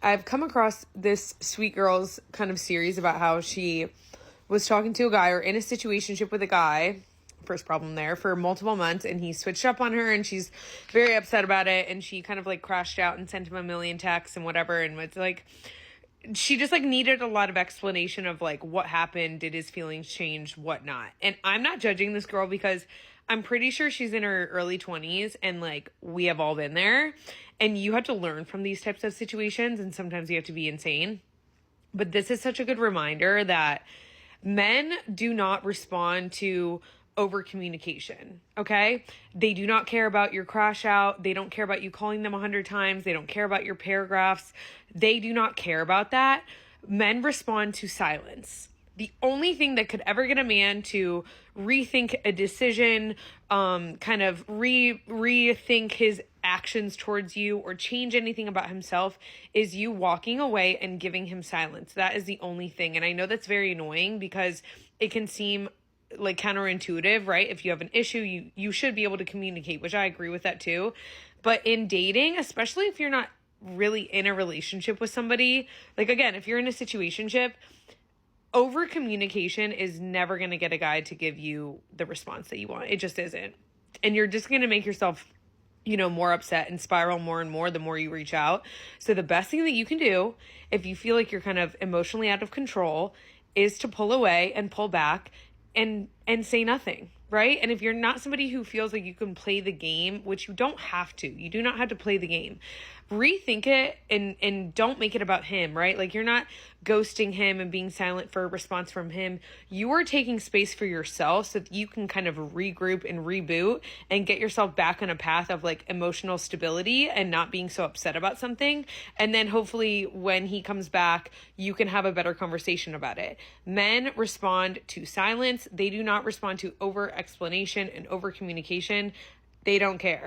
I've come across this Sweet Girls kind of series about how she was talking to a guy or in a situationship with a guy. First problem there for multiple months, and he switched up on her, and she's very upset about it. And she kind of like crashed out and sent him a million texts and whatever. And it's like she just like needed a lot of explanation of like what happened, did his feelings change, whatnot. And I'm not judging this girl because I'm pretty sure she's in her early 20s and like we have all been there. And you have to learn from these types of situations, and sometimes you have to be insane. But this is such a good reminder that men do not respond to over communication. Okay. They do not care about your crash out. They don't care about you calling them 100 times. They don't care about your paragraphs. They do not care about that. Men respond to silence. The only thing that could ever get a man to rethink a decision, kind of rethink his actions towards you or change anything about himself is you walking away and giving him silence. That is the only thing. And I know that's very annoying because it can seem like counterintuitive, right? If you have an issue, you should be able to communicate, which I agree with that too. But in dating, especially if you're not really in a relationship with somebody, like again, if you're in a situationship, over communication is never going to get a guy to give you the response that you want. It just isn't. And you're just going to make yourself, more upset and spiral more and more the more you reach out. So the best thing that you can do if you feel like you're kind of emotionally out of control is to pull away and pull back and say nothing, right? And if you're not somebody who feels like you can play the game, which you don't have to, you do not have to play the game, rethink it and don't make it about him, right? Like you're not ghosting him and being silent for a response from him. You are taking space for yourself so that you can kind of regroup and reboot and get yourself back on a path of like emotional stability and not being so upset about something. And then hopefully when he comes back, you can have a better conversation about it. Men respond to silence. They do not respond to over explanation and over communication. They don't care.